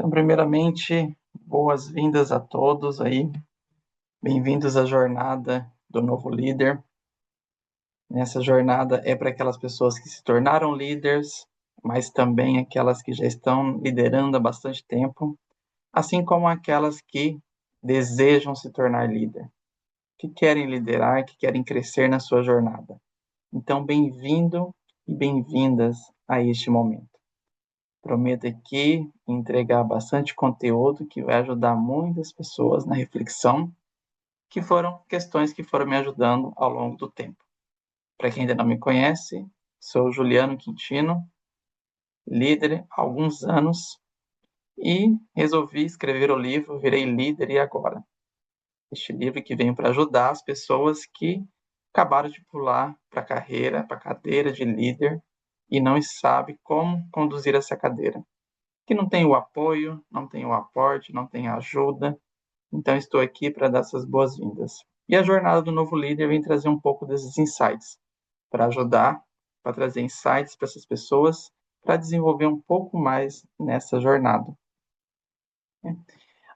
Então, primeiramente, boas-vindas a todos aí. Bem-vindos à jornada do novo líder. Essa jornada é para aquelas pessoas que se tornaram líderes, mas também aquelas que já estão liderando há bastante tempo, assim como aquelas que desejam se tornar líder, que querem liderar, que querem crescer na sua jornada. Então, bem-vindo e bem-vindas a este momento. Prometo aqui entregar bastante conteúdo que vai ajudar muitas pessoas na reflexão, que foram questões que foram me ajudando ao longo do tempo. Para quem ainda não me conhece, sou Juliano Quintino, líder há alguns anos, e resolvi escrever o livro Virei Líder e Agora. Este livro que vem para ajudar as pessoas que acabaram de pular para a carreira, para a cadeira de líder, e não sabe como conduzir essa cadeira. Que não tem o apoio, não tem o aporte, não tem a ajuda. Então, estou aqui para dar essas boas-vindas. E a jornada do novo líder vem trazer um pouco desses insights, para ajudar, para trazer insights para essas pessoas, para desenvolver um pouco mais nessa jornada.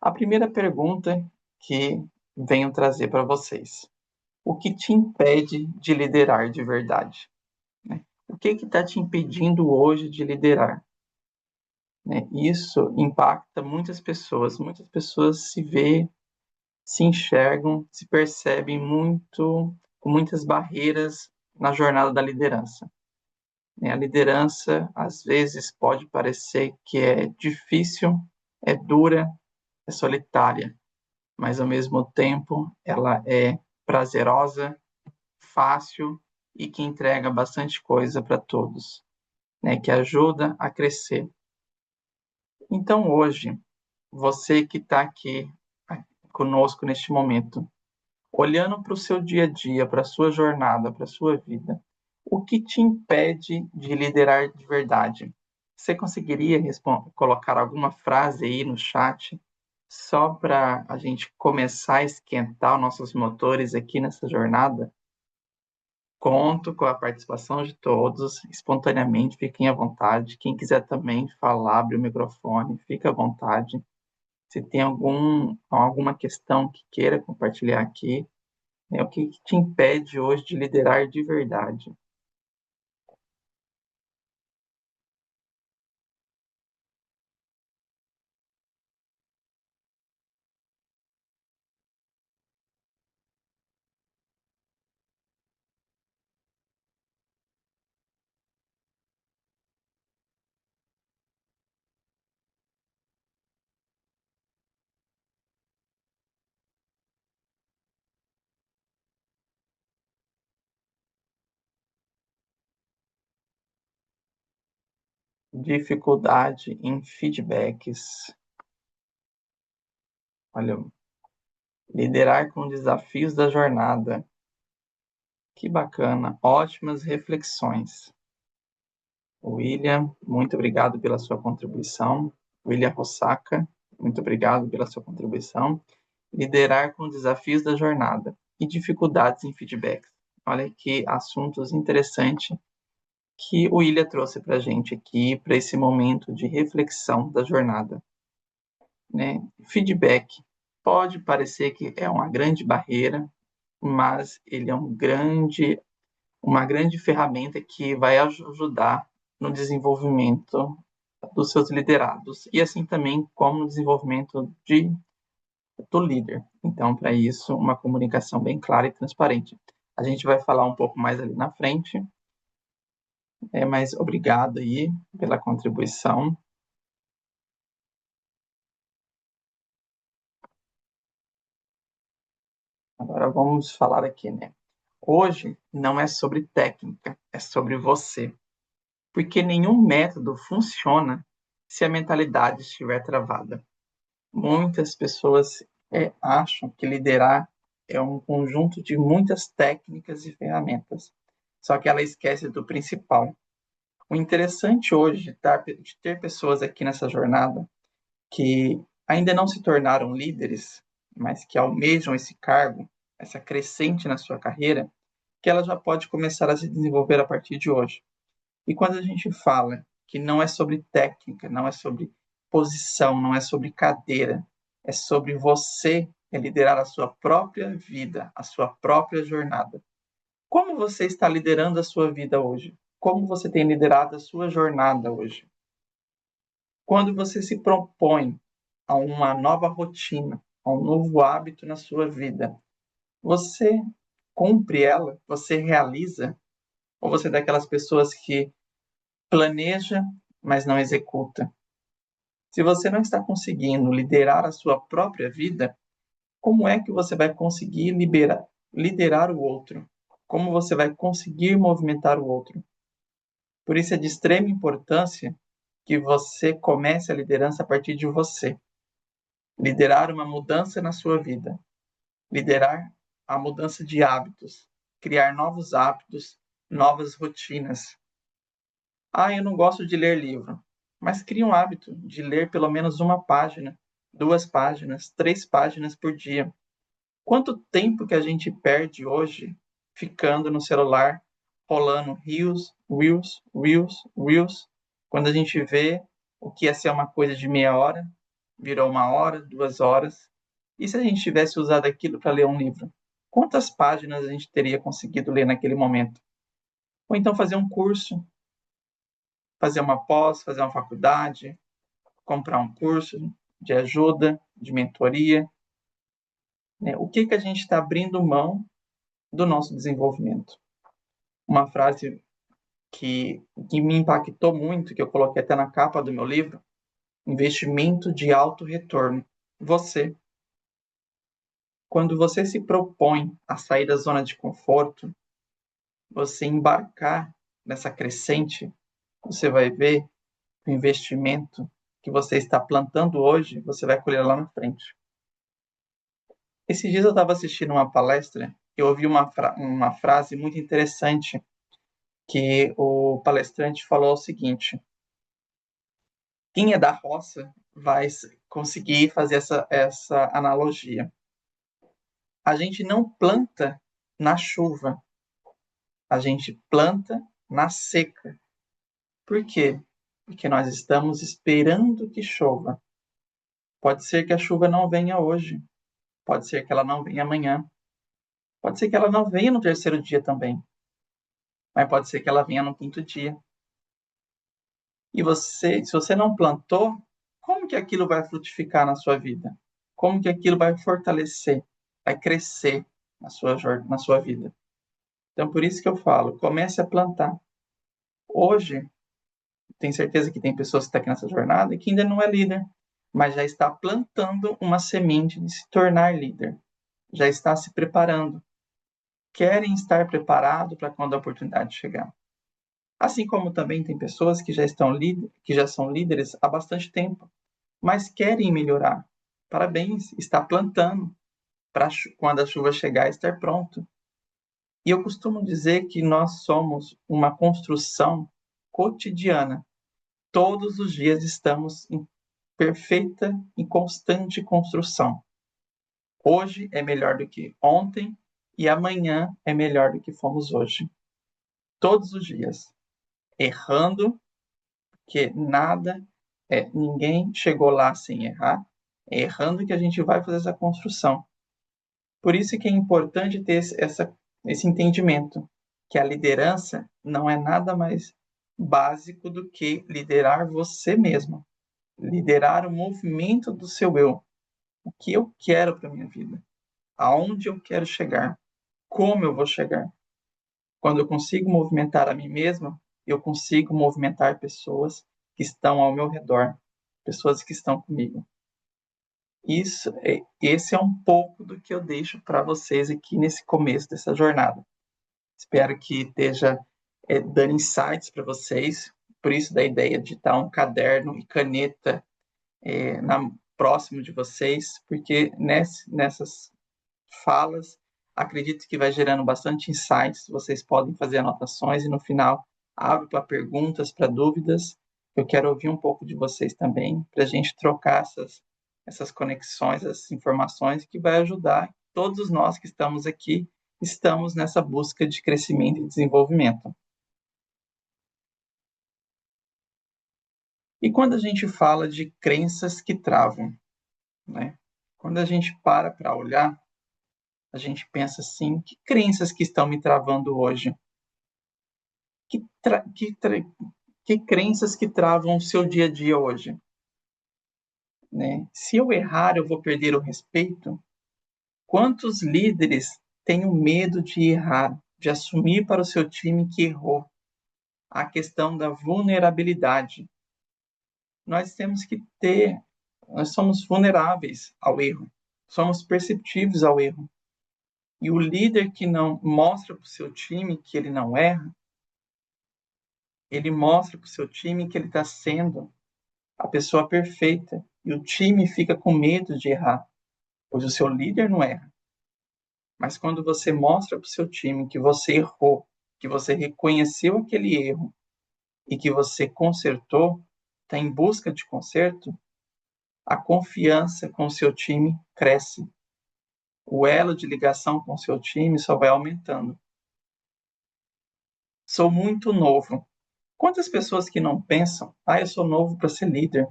A primeira pergunta que venho trazer para vocês: o que te impede de liderar de verdade? O que está te impedindo hoje de liderar? Isso impacta muitas pessoas. Muitas pessoas se veem, se enxergam, se percebem com muitas barreiras na jornada da liderança. A liderança, às vezes, pode parecer que é difícil, é dura, é solitária, mas, ao mesmo tempo, ela é prazerosa, fácil e que entrega bastante coisa para todos, que ajuda a crescer. Então, hoje, você que está aqui conosco neste momento, olhando para o seu dia a dia, para a sua jornada, para a sua vida, o que te impede de liderar de verdade? Você conseguiria colocar alguma frase aí no chat, só para a gente começar a esquentar os nossos motores aqui nessa jornada? Conto com a participação de todos, espontaneamente, fiquem à vontade. Quem quiser também falar, abre o microfone, fica à vontade. Se tem alguma questão que queira compartilhar aqui, o que te impede hoje de liderar de verdade? Dificuldade em feedbacks. Olha, liderar com desafios da jornada. Que bacana, ótimas reflexões. William, muito obrigado pela sua contribuição. William Rossaca, muito obrigado pela sua contribuição. Liderar com desafios da jornada e dificuldades em feedbacks. Olha que assuntos interessantes que o William trouxe para a gente aqui, para esse momento de reflexão da jornada. Feedback pode parecer que é uma grande barreira, mas ele é uma grande ferramenta que vai ajudar no desenvolvimento dos seus liderados e assim também como no desenvolvimento do líder. Então, para isso, uma comunicação bem clara e transparente. A gente vai falar um pouco mais ali na frente, mas obrigado aí pela contribuição. Agora vamos falar aqui, Hoje não é sobre técnica, é sobre você. Porque nenhum método funciona se a mentalidade estiver travada. Muitas pessoas acham que liderar é um conjunto de muitas técnicas e ferramentas. Só que ela esquece do principal. O interessante hoje de ter pessoas aqui nessa jornada que ainda não se tornaram líderes, mas que almejam esse cargo, essa crescente na sua carreira, que ela já pode começar a se desenvolver a partir de hoje. E quando a gente fala que não é sobre técnica, não é sobre posição, não é sobre cadeira. É sobre você liderar a sua própria vida, a sua própria jornada. Como você está liderando a sua vida hoje? Como você tem liderado a sua jornada hoje? Quando você se propõe a uma nova rotina, a um novo hábito na sua vida, você cumpre ela? Você realiza? Ou você é daquelas pessoas que planeja, mas não executa? Se você não está conseguindo liderar a sua própria vida, como é que você vai conseguir liderar o outro? Como você vai conseguir movimentar o outro? Por isso é de extrema importância que você comece a liderança a partir de você. Liderar uma mudança na sua vida. Liderar a mudança de hábitos. Criar novos hábitos, novas rotinas. Eu não gosto de ler livro. Mas crie um hábito de ler pelo menos uma página, 2 páginas, 3 páginas por dia. Quanto tempo que a gente perde hoje ficando no celular, rolando reels, quando a gente vê o que ia ser uma coisa de meia hora, virou 1 hora, 2 horas. E se a gente tivesse usado aquilo para ler um livro? Quantas páginas a gente teria conseguido ler naquele momento? Ou então fazer um curso, fazer uma pós, fazer uma faculdade, comprar um curso de ajuda, de mentoria. Né? O que a gente está abrindo mão do nosso desenvolvimento? Uma frase que me impactou muito, que eu coloquei até na capa do meu livro: investimento de alto retorno. Você, quando você se propõe a sair da zona de conforto, você embarcar nessa crescente, você vai ver o investimento que você está plantando hoje, você vai colher lá na frente. Esses dias eu estava assistindo uma palestra e eu ouvi uma frase muito interessante, que o palestrante falou o seguinte: quem é da roça vai conseguir fazer essa analogia. A gente não planta na chuva, a gente planta na seca. Por quê? Porque nós estamos esperando que chova. Pode ser que a chuva não venha hoje, pode ser que ela não venha amanhã, pode ser que ela não venha no terceiro dia também, mas pode ser que ela venha no quinto dia. E se você não plantou, como que aquilo vai frutificar na sua vida? Como que aquilo vai fortalecer, vai crescer na sua vida? Então, por isso que eu falo, comece a plantar. Hoje, tenho certeza que tem pessoas que estão aqui nessa jornada e que ainda não é líder, mas já está plantando uma semente de se tornar líder. Já está se preparando. Querem estar preparados para quando a oportunidade chegar. Assim como também tem pessoas que já são líderes há bastante tempo, mas querem melhorar. Parabéns, está plantando para quando a chuva chegar estar pronto. E eu costumo dizer que nós somos uma construção cotidiana. Todos os dias estamos em perfeita e constante construção. Hoje é melhor do que ontem e amanhã é melhor do que fomos hoje. Todos os dias. Errando, que ninguém chegou lá sem errar. É errando que a gente vai fazer essa construção. Por isso que é importante ter esse entendimento, que a liderança não é nada mais básico do que liderar você mesmo, liderar o movimento do seu eu, o que eu quero para minha vida, aonde eu quero chegar, como eu vou chegar. Quando eu consigo movimentar a mim mesmo, eu consigo movimentar pessoas que estão ao meu redor, pessoas que estão comigo. Esse é um pouco do que eu deixo para vocês aqui nesse começo dessa jornada. Espero que esteja dando insights para vocês, por isso da ideia de estar um caderno e caneta próximo de vocês, porque nessas falas, acredito que vai gerando bastante insights, vocês podem fazer anotações e no final abro para perguntas, para dúvidas. Eu quero ouvir um pouco de vocês também, para a gente trocar essas conexões, essas informações, que vai ajudar todos nós que estamos aqui, estamos nessa busca de crescimento e desenvolvimento. E quando a gente fala de crenças que travam, né? Quando a gente para olhar, a gente pensa assim, que crenças que estão me travando hoje? Que crenças que travam o seu dia a dia hoje? Né? Se eu errar, eu vou perder o respeito? Quantos líderes têm o medo de errar, de assumir para o seu time que errou? A questão da vulnerabilidade. Nós temos que ter, nós somos vulneráveis ao erro, somos perceptíveis ao erro. E o líder que não mostra para o seu time que ele não erra, ele mostra para o seu time que ele está sendo a pessoa perfeita. E o time fica com medo de errar, pois o seu líder não erra. Mas quando você mostra para o seu time que você errou, que você reconheceu aquele erro e que você consertou, está em busca de conserto, a confiança com o seu time cresce. O elo de ligação com o seu time só vai aumentando. Sou muito novo. Quantas pessoas que não pensam, eu sou novo para ser líder.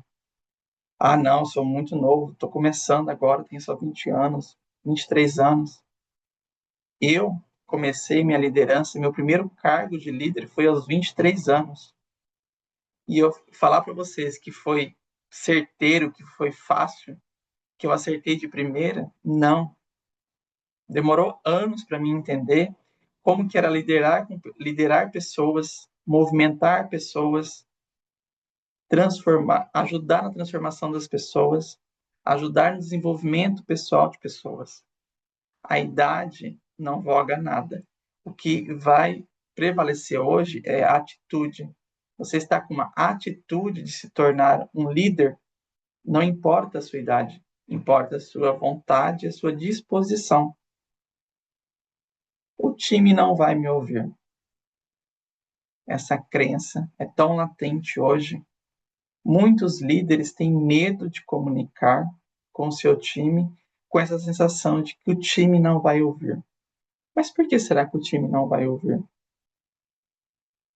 Não, sou muito novo, estou começando agora, tenho só 20 anos, 23 anos. Eu comecei minha liderança, meu primeiro cargo de líder foi aos 23 anos. E eu falar para vocês que foi certeiro, que foi fácil, que eu acertei de primeira, não. Demorou anos para mim entender como que era liderar pessoas, movimentar pessoas, transformar, ajudar na transformação das pessoas, ajudar no desenvolvimento pessoal de pessoas. A idade não voga nada. O que vai prevalecer hoje é a atitude. Você está com uma atitude de se tornar um líder, não importa a sua idade, importa a sua vontade, a sua disposição. O time não vai me ouvir. Essa crença é tão latente hoje. Muitos líderes têm medo de comunicar com o seu time com essa sensação de que o time não vai ouvir. Mas por que será que o time não vai ouvir?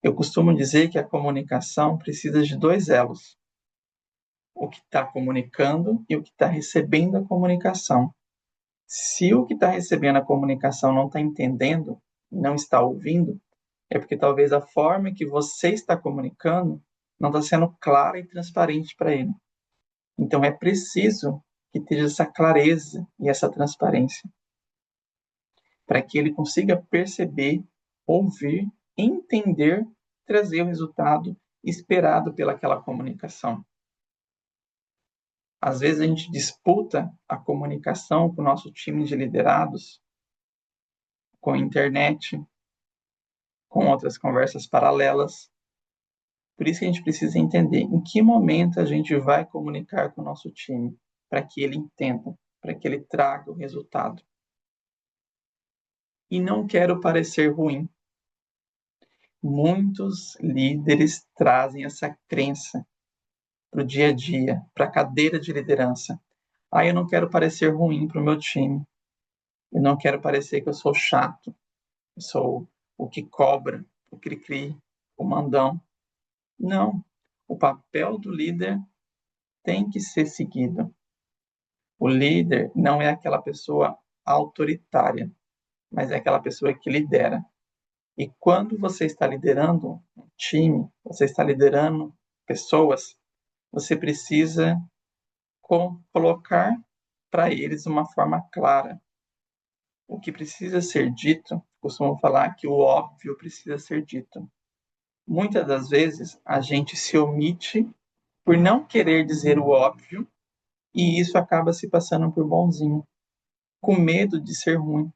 Eu costumo dizer que a comunicação precisa de dois elos: o que está comunicando e o que está recebendo a comunicação. Se o que está recebendo a comunicação não está entendendo, não está ouvindo, é porque talvez a forma que você está comunicando não está sendo clara e transparente para ele. Então é preciso que tenha essa clareza e essa transparência para que ele consiga perceber, ouvir, entender, trazer o resultado esperado pelaquela comunicação. Às vezes a gente disputa a comunicação com o nosso time de liderados, com a internet, com outras conversas paralelas. Por isso que a gente precisa entender em que momento a gente vai comunicar com o nosso time, para que ele entenda, para que ele traga o resultado. E não quero parecer ruim. Muitos líderes trazem essa crença para o dia a dia, para a cadeira de liderança. Eu não quero parecer ruim para o meu time. Eu não quero parecer que eu sou chato. Eu sou o que cobra, o cri-cri, o mandão. Não. O papel do líder tem que ser seguido. O líder não é aquela pessoa autoritária, mas é aquela pessoa que lidera. E quando você está liderando um time, você está liderando pessoas, você precisa colocar para eles uma forma clara. O que precisa ser dito, costumo falar que o óbvio precisa ser dito. Muitas das vezes a gente se omite por não querer dizer o óbvio e isso acaba se passando por bonzinho, com medo de ser ruim.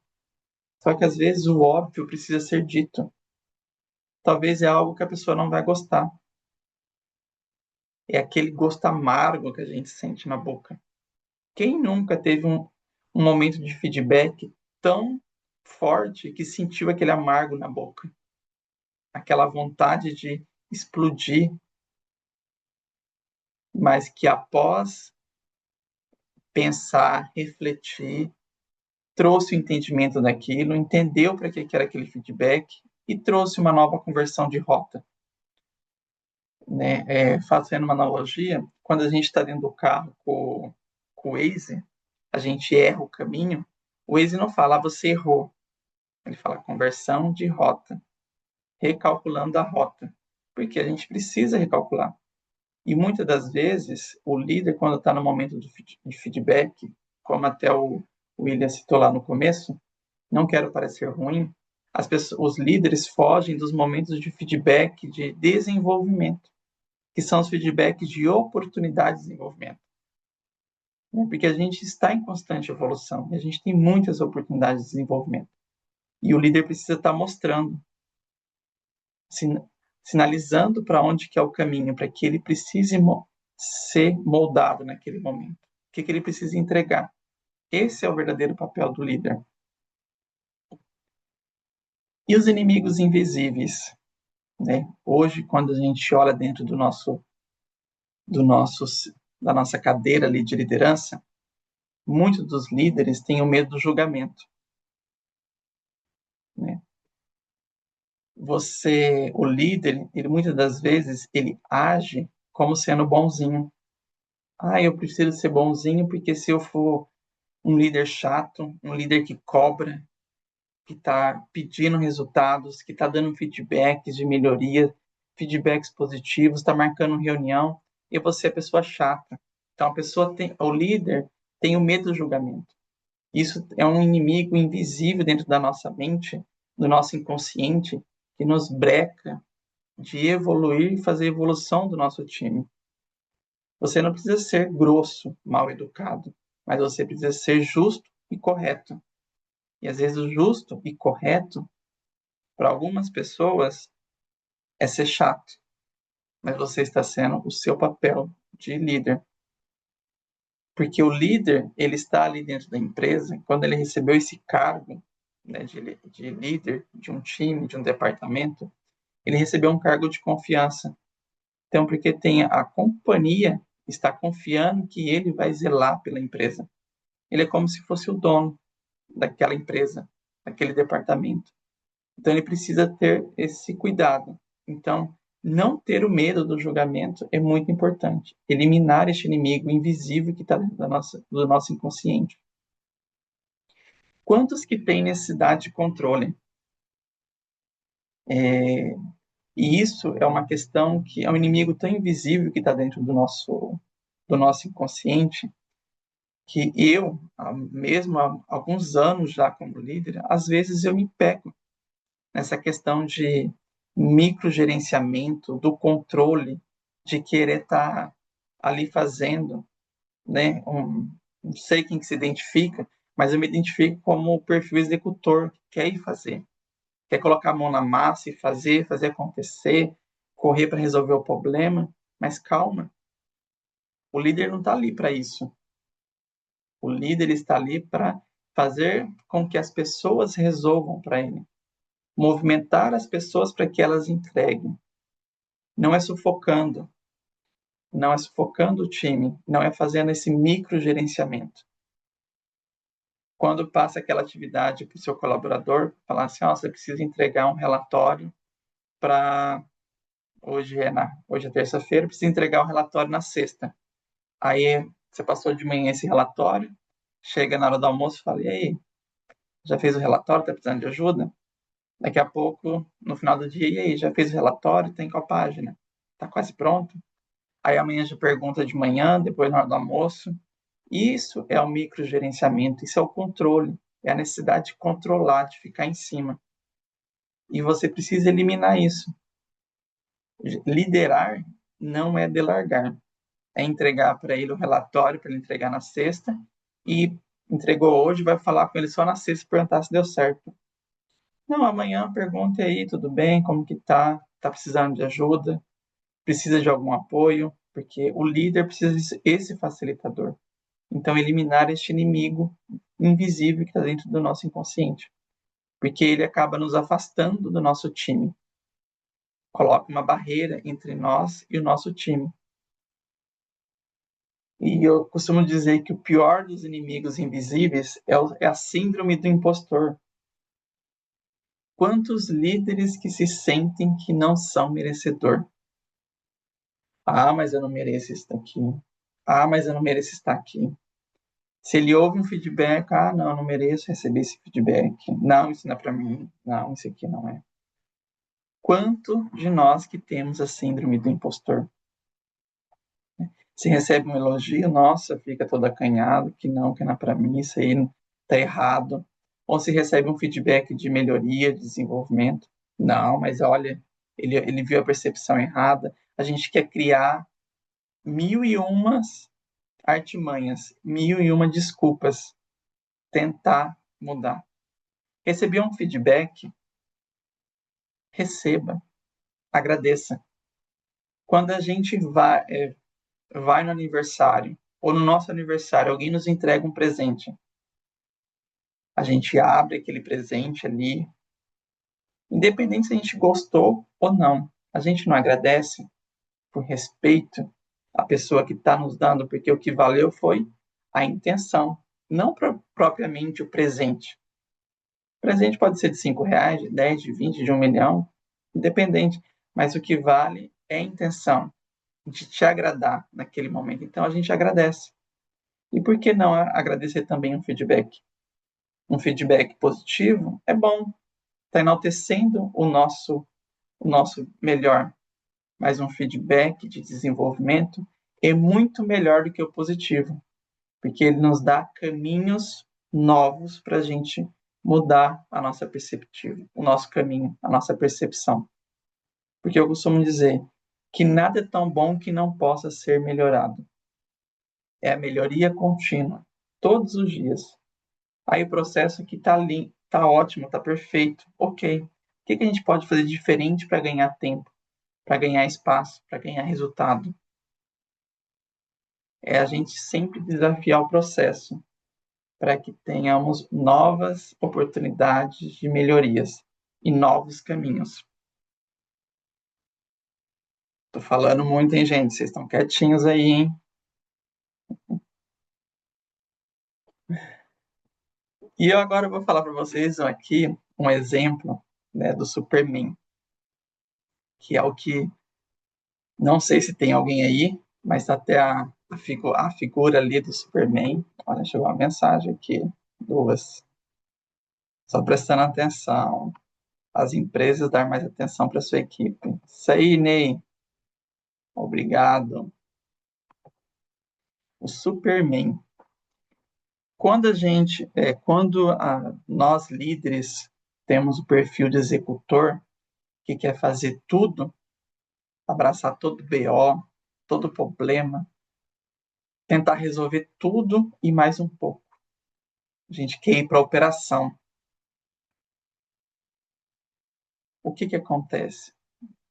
Só que às vezes o óbvio precisa ser dito. Talvez é algo que a pessoa não vai gostar. É aquele gosto amargo que a gente sente na boca. Quem nunca teve um momento de feedback tão forte que sentiu aquele amargo na boca? Aquela vontade de explodir, mas que após pensar, refletir, trouxe o entendimento daquilo, entendeu para que era aquele feedback e trouxe uma nova conversão de rota. né? Fazendo uma analogia, quando a gente está dentro do carro com o Waze, a gente erra o caminho, o Waze não fala, você errou. Ele fala conversão de rota, recalculando a rota. Porque a gente precisa recalcular. E muitas das vezes, o líder, quando está no momento de feedback, como até o William citou lá no começo, não quero parecer ruim, os líderes fogem dos momentos de feedback de desenvolvimento, que são os feedbacks de oportunidade de desenvolvimento. Porque a gente está em constante evolução, e a gente tem muitas oportunidades de desenvolvimento. E o líder precisa estar mostrando, sinalizando para onde que é o caminho, para que ele precise ser moldado naquele momento. O que ele precisa entregar. Esse é o verdadeiro papel do líder. E os inimigos invisíveis, né? Hoje, quando a gente olha dentro do nosso, da nossa cadeira ali de liderança, muitos dos líderes têm o medo do julgamento, né? O líder, ele muitas das vezes, ele age como sendo bonzinho. Eu preciso ser bonzinho porque se eu for um líder chato, um líder que cobra, que está pedindo resultados, que está dando feedbacks de melhoria, feedbacks positivos, está marcando reunião, eu vou ser a pessoa chata. Então o líder tem o medo do julgamento. Isso é um inimigo invisível dentro da nossa mente, do nosso inconsciente, que nos breca de evoluir e fazer a evolução do nosso time. Você não precisa ser grosso, mal educado, mas você precisa ser justo e correto. E às vezes o justo e correto, para algumas pessoas, é ser chato, mas você está sendo o seu papel de líder. Porque o líder, ele está ali dentro da empresa, quando ele recebeu esse cargo, né, de líder de um time, de um departamento, ele recebeu um cargo de confiança. Então, porque tem a companhia está confiando que ele vai zelar pela empresa. Ele é como se fosse o dono daquela empresa, daquele departamento. Então, ele precisa ter esse cuidado. Então, não ter o medo do julgamento é muito importante. Eliminar este inimigo invisível que está dentro do nosso inconsciente. Quantos que têm necessidade de controle? E isso é uma questão que é um inimigo tão invisível que está dentro do nosso inconsciente, que eu, mesmo há alguns anos já como líder, às vezes eu me pego nessa questão de microgerenciamento, do controle, de querer estar ali fazendo, né? Não sei quem que se identifica, mas eu me identifico como o perfil executor, que quer ir fazer, quer colocar a mão na massa e fazer acontecer, correr para resolver o problema, mas calma, o líder não está ali para isso. O líder está ali para fazer com que as pessoas resolvam para ele, movimentar as pessoas para que elas entreguem. Não é sufocando, não é sufocando o time, não é fazendo esse microgerenciamento. Quando passa aquela atividade para o seu colaborador, falar assim, você precisa entregar um relatório para hoje é terça-feira, precisa entregar o relatório na sexta. Aí você passou de manhã esse relatório, chega na hora do almoço e fala, e aí, já fez o relatório, está precisando de ajuda? Daqui a pouco, no final do dia, e aí, já fez o relatório, tem qual página? Está quase pronto? Aí amanhã já pergunta de manhã, depois na hora do almoço. Isso é o microgerenciamento, isso é o controle, é a necessidade de controlar, de ficar em cima. E você precisa eliminar isso. Liderar não é delargar, é entregar para ele o relatório para ele entregar na sexta e entregou hoje, vai falar com ele só na sexta e perguntar se deu certo. Não, amanhã pergunta aí, tudo bem, como que tá? Tá precisando de ajuda? Precisa de algum apoio? Porque o líder precisa esse facilitador. Então, eliminar este inimigo invisível que está dentro do nosso inconsciente. Porque ele acaba nos afastando do nosso time. Coloca uma barreira entre nós e o nosso time. E eu costumo dizer que o pior dos inimigos invisíveis é a síndrome do impostor. Quantos líderes que se sentem que não são merecedor? Ah, mas eu não mereço isso daqui. Ah, mas eu não mereço estar aqui. Se ele ouve um feedback, ah, não, eu não mereço receber esse feedback. Não, isso não é para mim. Não, isso aqui não é. Quanto de nós que temos a síndrome do impostor? Se recebe um elogio, nossa, fica todo acanhado, que não é para mim, isso aí tá errado. Ou se recebe um feedback de melhoria, de desenvolvimento, não, mas olha, ele viu a percepção errada. A gente quer criar mil e umas artimanhas, mil e uma desculpas, tentar mudar. Receber um feedback, receba, agradeça. Quando a gente vai no aniversário, ou no nosso aniversário, alguém nos entrega um presente, a gente abre aquele presente ali, independente se a gente gostou ou não, a gente não agradece por respeito à pessoa que está nos dando, porque o que valeu foi a intenção, não propriamente o presente. O presente pode ser de R$ 5, de 10, de 20, de 1 milhão, independente, mas o que vale é a intenção de te agradar naquele momento. Então a gente agradece. E por que não agradecer também um feedback? Um feedback positivo é bom, está enaltecendo o nosso melhor, mas um feedback de desenvolvimento é muito melhor do que o positivo, porque ele nos dá caminhos novos para a gente mudar a nossa perspectiva, o nosso caminho, a nossa percepção. Porque eu costumo dizer que nada é tão bom que não possa ser melhorado. É a melhoria contínua, todos os dias. Aí o processo aqui está ali, está ótimo, está perfeito, ok. O que a gente pode fazer diferente para ganhar tempo, para ganhar espaço, para ganhar resultado? É a gente sempre desafiar o processo para que tenhamos novas oportunidades de melhorias e novos caminhos. Tô falando muito, hein, gente? Vocês estão quietinhos aí, hein? E eu agora vou falar para vocês aqui um exemplo, né, do Superman, que é o que não sei se tem alguém aí, mas até a figura ali do Superman. Olha, chegou uma mensagem aqui, duas. Só prestando atenção. As empresas dar mais atenção para sua equipe. Isso aí, Ney. Obrigado. O Superman. Quando nós líderes temos o perfil de executor, que quer fazer tudo, abraçar todo BO, todo problema, tentar resolver tudo e mais um pouco. A gente quer ir para a operação. O que acontece?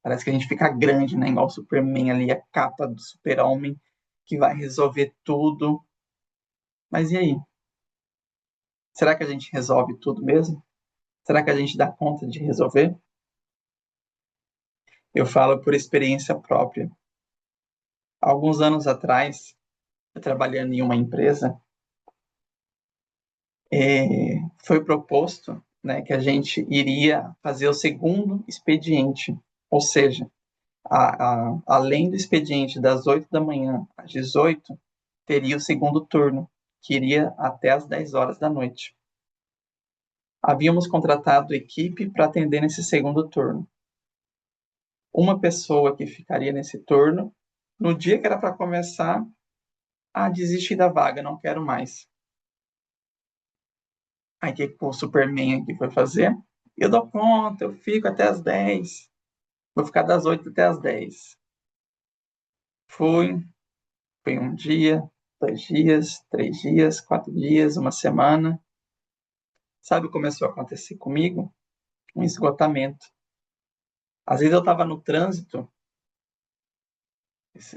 Parece que a gente fica grande, né? Igual o Superman ali, a capa do super-homem que vai resolver tudo. Mas e aí? Será que a gente resolve tudo mesmo? Será que a gente dá conta de resolver? Eu falo por experiência própria. Alguns anos atrás, eu trabalhando em uma empresa, foi proposto, né, que a gente iria fazer o segundo expediente, ou seja, além do expediente das 8 da manhã às 18, teria o segundo turno, que iria até às 10 horas da noite. Havíamos contratado equipe para atender nesse segundo turno. Uma pessoa que ficaria nesse turno, no dia que era para começar, desisti da vaga, não quero mais. Aí o que o Superman aqui foi fazer? Eu dou conta, eu fico até às 10. Vou ficar das 8 até às 10. Fui, foi um dia, 2 dias, 3 dias, 4 dias, uma semana. Sabe o que começou a acontecer comigo? Um esgotamento. Às vezes eu estava no trânsito,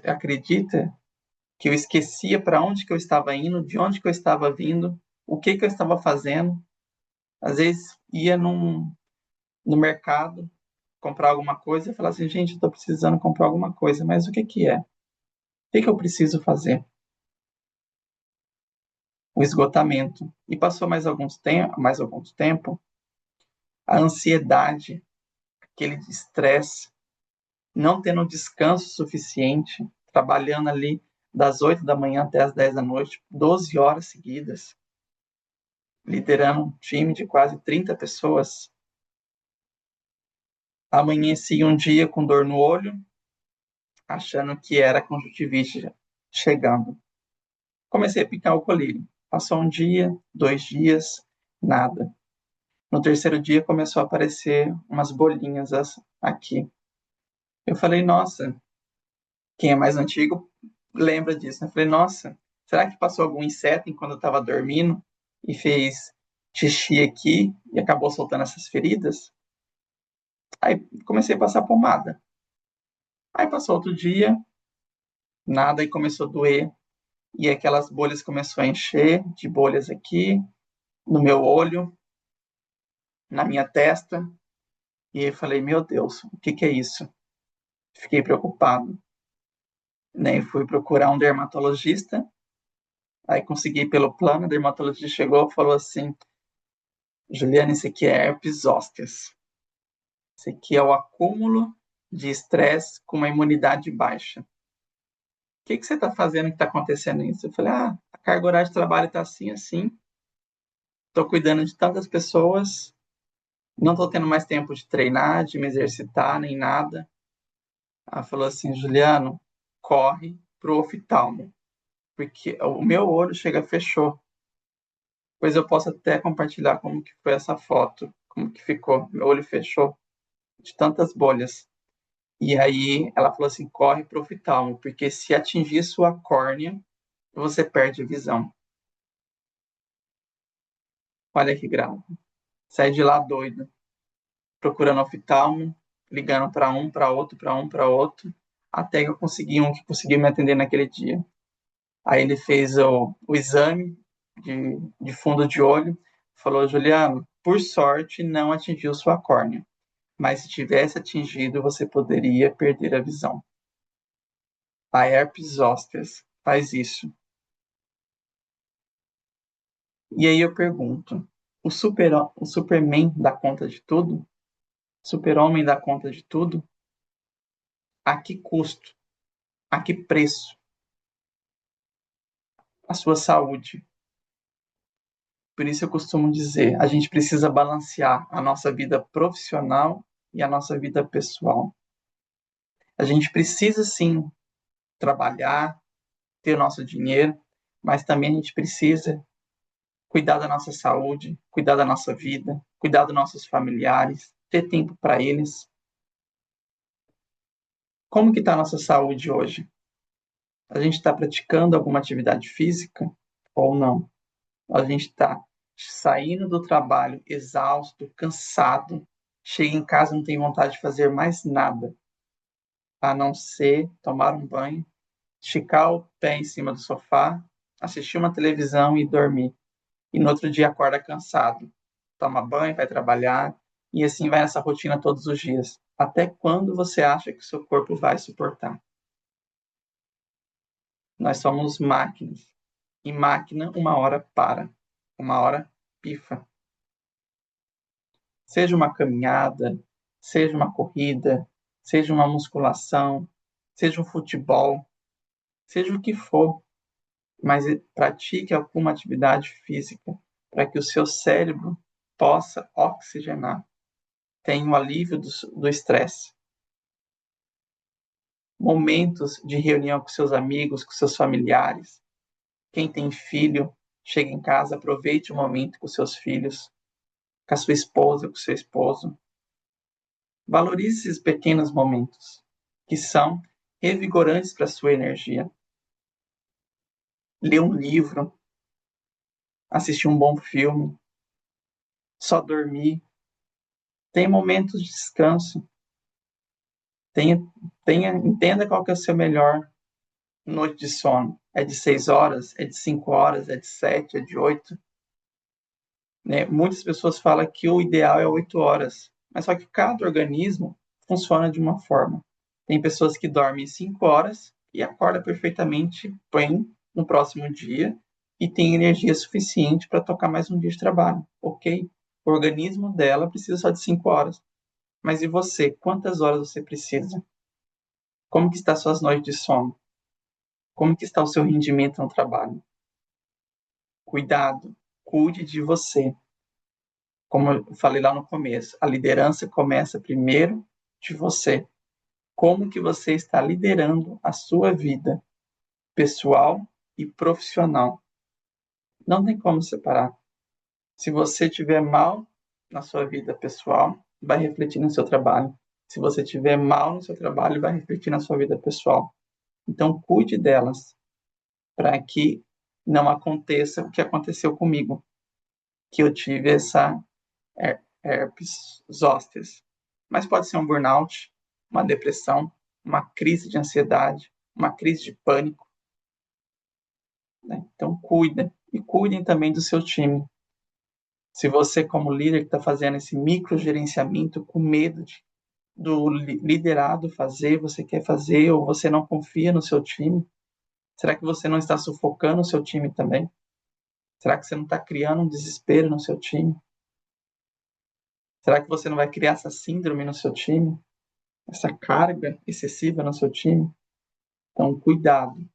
acredita que eu esquecia para onde que eu estava indo, de onde que eu estava vindo, o que que eu estava fazendo. Às vezes ia no mercado comprar alguma coisa e falava assim, gente, eu estou precisando comprar alguma coisa, mas o que que é? O que que eu preciso fazer? O esgotamento. E passou mais algum tempo, a ansiedade, aquele estresse, não tendo descanso suficiente, trabalhando ali das 8 da manhã até as 10 da noite, 12 horas seguidas, liderando um time de quase 30 pessoas. Amanheci um dia com dor no olho, achando que era conjuntivite chegando. Comecei a picar o colírio. Passou um dia, 2 dias, nada. No terceiro dia começou a aparecer umas bolinhas aqui. Eu falei, nossa, quem é mais antigo lembra disso. Eu falei, nossa, será que passou algum inseto enquanto eu estava dormindo e fez xixi aqui e acabou soltando essas feridas? Aí comecei a passar pomada. Aí passou outro dia, nada, e começou a doer. E aquelas bolhas começou a encher de bolhas aqui, no meu olho, na minha testa. E eu falei, meu Deus, o que que é isso? Fiquei preocupado. Né? Fui procurar um dermatologista, aí consegui pelo plano, o dermatologista chegou e falou assim, Juliana, isso aqui é herpes zoster. Isso aqui é o acúmulo de estresse com uma imunidade baixa. O que que você está fazendo que está acontecendo isso? Eu falei, a carga horária de trabalho está assim, assim. Estou cuidando de tantas pessoas, não estou tendo mais tempo de treinar, de me exercitar, nem nada. Ela falou assim, Juliano, corre pro oftalmo, porque o meu olho fechou. Pois eu posso até compartilhar como que foi essa foto, como que ficou. Meu olho fechou de tantas bolhas. E aí ela falou assim, corre pro oftalmo, porque se atingir sua córnea, você perde a visão. Olha que grave. Saí de lá doido, procurando oftalmo, ligando para um, para outro, para um, para outro, até que eu consegui um que conseguiu me atender naquele dia. Aí ele fez o exame de fundo de olho, falou, Juliano, por sorte não atingiu sua córnea, mas se tivesse atingido, você poderia perder a visão. A herpes zoster faz isso. E aí eu pergunto, o Superman dá conta de tudo? O Super-Homem dá conta de tudo? A que custo? A que preço? A sua saúde. Por isso eu costumo dizer, a gente precisa balancear a nossa vida profissional e a nossa vida pessoal. A gente precisa sim trabalhar, ter o nosso dinheiro, mas também a gente precisa cuidar da nossa saúde, cuidar da nossa vida, cuidar dos nossos familiares, ter tempo para eles. Como que está a nossa saúde hoje? A gente está praticando alguma atividade física ou não? A gente está saindo do trabalho exausto, cansado, chega em casa e não tem vontade de fazer mais nada, a não ser tomar um banho, esticar o pé em cima do sofá, assistir uma televisão e dormir. E no outro dia acorda cansado, toma banho, vai trabalhar, e assim vai nessa rotina todos os dias. Até quando você acha que o seu corpo vai suportar? Nós somos máquinas. E máquina, uma hora para, uma hora pifa. Seja uma caminhada, seja uma corrida, seja uma musculação, seja um futebol, seja o que for, mas pratique alguma atividade física para que o seu cérebro possa oxigenar, tenha o alívio do estresse. Momentos de reunião com seus amigos, com seus familiares. Quem tem filho, chega em casa, aproveite o momento com seus filhos, com a sua esposa, com o seu esposo. Valorize esses pequenos momentos, que são revigorantes para a sua energia. Ler um livro, assistir um bom filme, só dormir. Tem momentos de descanso. Entenda qual que é o seu melhor noite de sono. É de 6 horas? É de 5 horas? É de 7? É de 8? Né? Muitas pessoas falam que o ideal é 8 horas, mas só que cada organismo funciona de uma forma. Tem pessoas que dormem 5 horas e acordam perfeitamente bem no próximo dia e tem energia suficiente para tocar mais um dia de trabalho, ok? O organismo dela precisa só de 5 horas. Mas e você? Quantas horas você precisa? Como que está suas noites de sono? Como que está o seu rendimento no trabalho? Cuidado, cuide de você. Como eu falei lá no começo, a liderança começa primeiro de você. Como que você está liderando a sua vida pessoal e profissional? Não tem como separar. Se você estiver mal na sua vida pessoal, vai refletir no seu trabalho. Se você estiver mal no seu trabalho, vai refletir na sua vida pessoal. Então, cuide delas para que não aconteça o que aconteceu comigo, que eu tive essa herpes zoster. Mas pode ser um burnout, uma depressão, uma crise de ansiedade, uma crise de pânico, né? Então, cuida. E cuidem também do seu time. Se você, como líder, está fazendo esse microgerenciamento com medo do liderado fazer, você quer fazer, ou você não confia no seu time, será que você não está sufocando o seu time também? Será que você não está criando um desespero no seu time? Será que você não vai criar essa síndrome no seu time? Essa carga excessiva no seu time? Então, cuidado.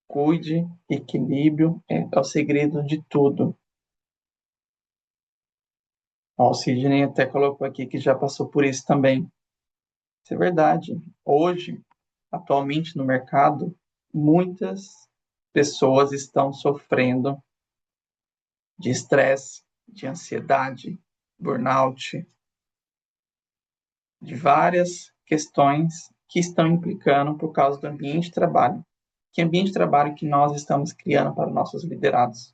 Cuide, equilíbrio é o segredo de tudo. Ó, o Sidney até colocou aqui que já passou por isso também. Isso é verdade. Hoje, atualmente no mercado, muitas pessoas estão sofrendo de estresse, de ansiedade, burnout, de várias questões que estão implicando por causa do ambiente de trabalho. Que ambiente de trabalho que nós estamos criando para nossos liderados?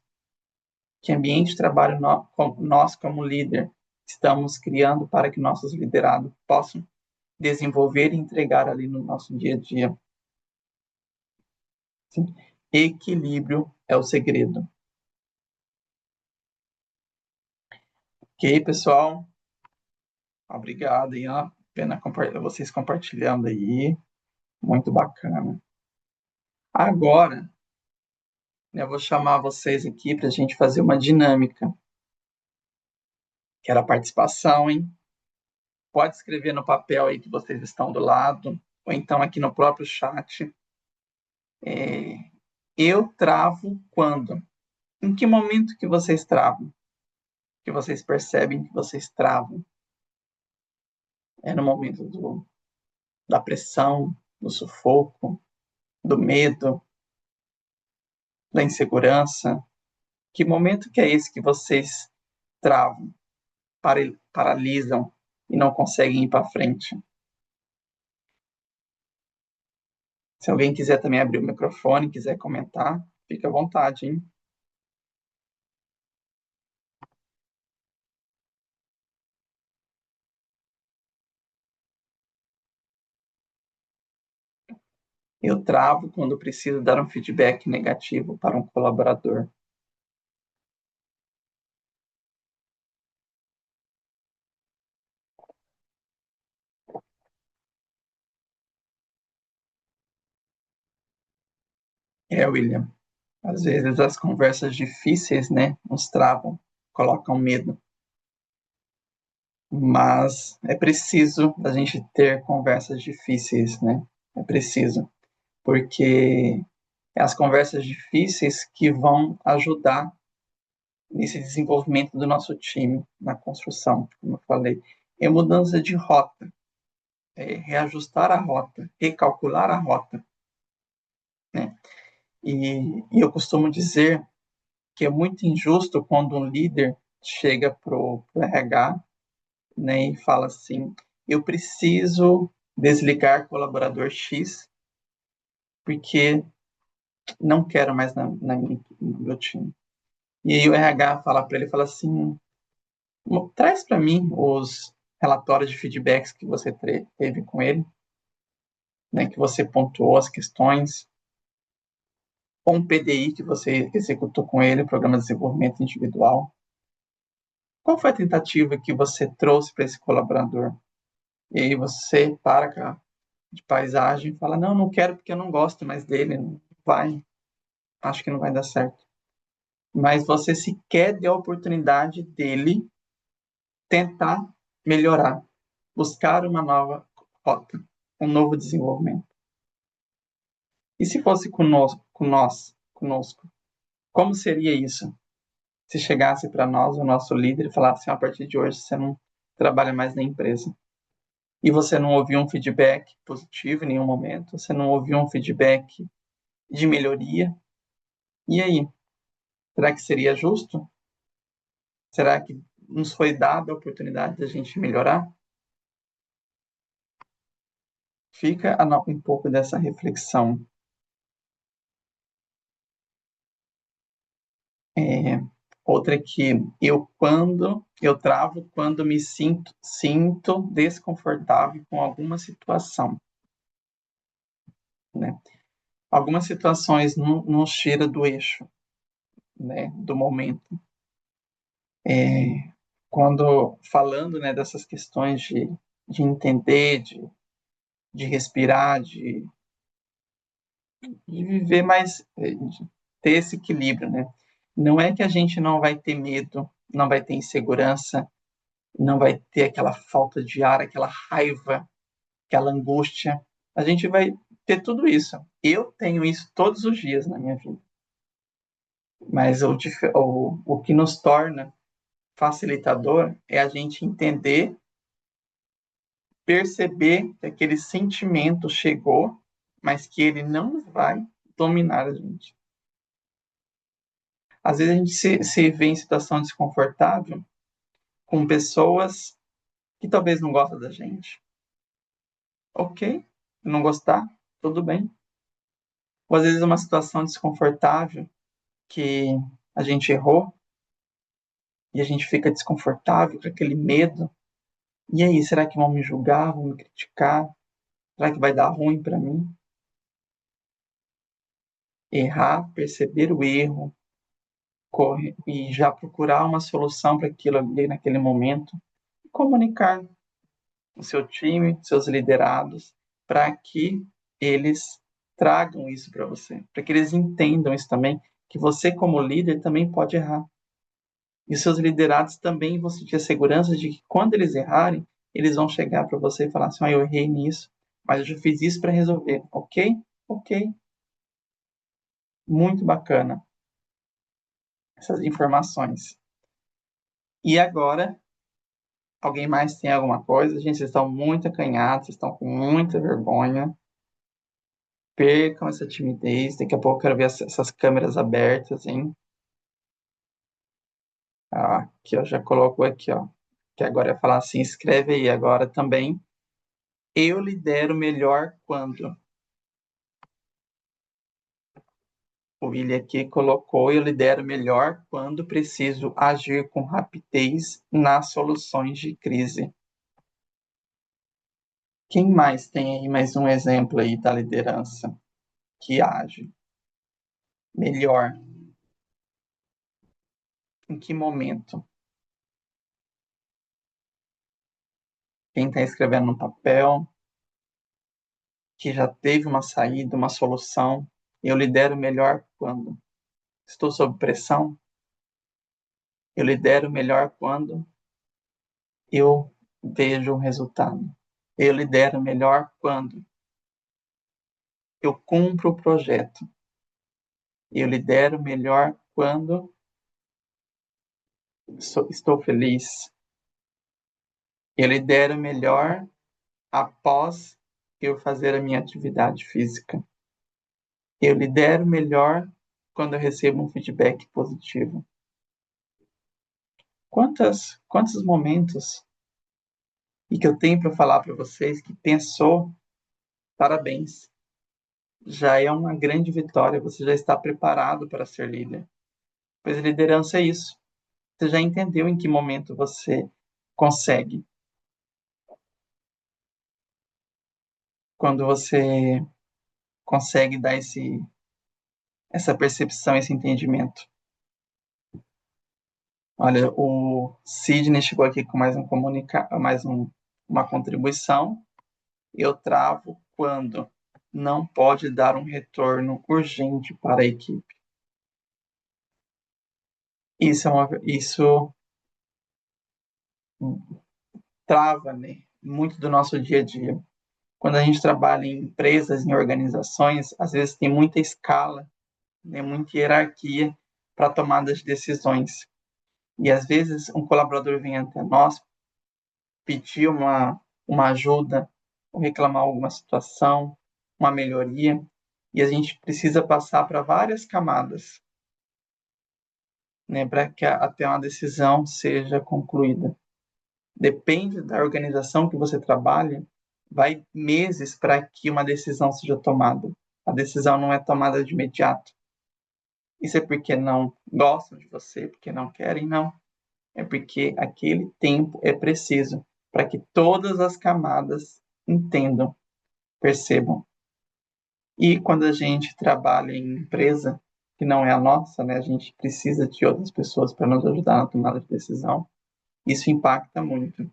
Que ambiente de trabalho nós, como líder, estamos criando para que nossos liderados possam desenvolver e entregar ali no nosso dia a dia? Sim. Equilíbrio é o segredo. Ok, pessoal? Obrigado aí, ó. Pena vocês compartilhando aí. Muito bacana. Agora, né, eu vou chamar vocês aqui para a gente fazer uma dinâmica. Quero a participação, hein? Pode escrever no papel aí que vocês estão do lado, ou então aqui no próprio chat. Eu travo quando? Em que momento que vocês travam? Que vocês percebem que vocês travam? É no momento da pressão, do sufoco, do medo, da insegurança? Que momento que é esse que vocês travam, paralisam e não conseguem ir para frente? Se alguém quiser também abrir o microfone, quiser comentar, fique à vontade, hein? Eu travo quando preciso dar um feedback negativo para um colaborador. William, às vezes as conversas difíceis, né, nos travam, colocam medo. Mas é preciso a gente ter conversas difíceis, né? É preciso, porque é as conversas difíceis que vão ajudar nesse desenvolvimento do nosso time, na construção, como eu falei. É mudança de rota, é reajustar a rota, recalcular a rota, né? E eu costumo dizer que é muito injusto quando um líder chega pro RH, né, e fala assim: eu preciso desligar colaborador X porque não quero mais no meu time. E aí o RH fala para ele, fala assim: traz para mim os relatórios de feedbacks que você teve com ele, né, que você pontuou as questões, ou um PDI que você executou com ele, Programa de Desenvolvimento Individual. Qual foi a tentativa que você trouxe para esse colaborador? E aí você para de paisagem e fala: não, não quero porque eu não gosto mais dele, não vai, acho que não vai dar certo. Mas você sequer deu a oportunidade dele tentar melhorar, buscar uma nova rota, um novo desenvolvimento. E se fosse conosco, como seria isso? Se chegasse para nós, o nosso líder, e falasse: a partir de hoje você não trabalha mais na empresa. E você não ouviu um feedback positivo em nenhum momento, você não ouviu um feedback de melhoria. E aí? Será que seria justo? Será que nos foi dada a oportunidade da gente melhorar? Fica um pouco dessa reflexão. É, outra que eu travo quando me sinto desconfortável com alguma situação, né? Algumas situações nos tira do eixo, né? Do momento. Quando falando, né, dessas questões de entender, de respirar, de viver mais, de ter esse equilíbrio, né? Não é que a gente não vai ter medo, não vai ter insegurança, não vai ter aquela falta de ar, aquela raiva, aquela angústia. A gente vai ter tudo isso. Eu tenho isso todos os dias na minha vida. Mas o que nos torna facilitador é a gente entender, perceber que aquele sentimento chegou, mas que ele não vai dominar a gente. Às vezes a gente se vê em situação desconfortável com pessoas que talvez não gostam da gente. Ok, não gostar, tudo bem. Ou às vezes uma situação desconfortável que a gente errou e a gente fica desconfortável com aquele medo. E aí, será que vão me julgar, vão me criticar? Será que vai dar ruim para mim? Errar, perceber o erro, correr e já procurar uma solução para aquilo ali naquele momento, e comunicar o seu time, seus liderados, para que eles tragam isso para você, para que eles entendam isso também, que você como líder também pode errar. E os seus liderados também vão sentir a segurança de que quando eles errarem, eles vão chegar para você e falar assim: eu errei nisso, mas eu já fiz isso para resolver. Ok? Ok. Muito bacana essas informações. E agora, alguém mais tem alguma coisa? Gente, vocês estão muito acanhados, vocês estão com muita vergonha. Percam essa timidez. Daqui a pouco eu quero ver essas câmeras abertas, hein? Ah, aqui, ó, já colocou aqui, ó. Que agora é falar assim, escreve aí agora também. Eu lidero melhor quando. O William aqui colocou, eu lidero melhor quando preciso agir com rapidez nas soluções de crise. Quem mais tem aí mais um exemplo aí da liderança que age melhor? Em que momento? Quem está escrevendo no papel, que já teve uma saída, uma solução. Eu lidero melhor quando estou sob pressão. Eu lidero melhor quando eu vejo o resultado. Eu lidero melhor quando eu cumpro o projeto. Eu lidero melhor quando estou feliz. Eu lidero melhor após eu fazer a minha atividade física. Eu lidero melhor quando eu recebo um feedback positivo. Quantos momentos e que eu tenho para falar para vocês que pensou, parabéns. Já é uma grande vitória, você já está preparado para ser líder. Pois liderança é isso. Você já entendeu em que momento você consegue. Quando você consegue dar essa percepção, esse entendimento. Olha, o Sidney chegou aqui com uma contribuição. Eu travo quando não pode dar um retorno urgente para a equipe. Isso trava, né, muito do nosso dia a dia. Quando a gente trabalha em empresas, em organizações, às vezes tem muita escala, né, muita hierarquia para tomada de decisões. E às vezes um colaborador vem até nós pedir uma ajuda, ou reclamar alguma situação, uma melhoria, e a gente precisa passar para várias camadas, né, para que até uma decisão seja concluída. Depende da organização que você trabalha, vai meses para que uma decisão seja tomada. A decisão não é tomada de imediato. Isso é porque não gostam de você, porque não querem, não. É porque aquele tempo é preciso para que todas as camadas entendam, percebam. E quando a gente trabalha em empresa que não é a nossa, né, a gente precisa de outras pessoas para nos ajudar na tomada de decisão, isso impacta muito.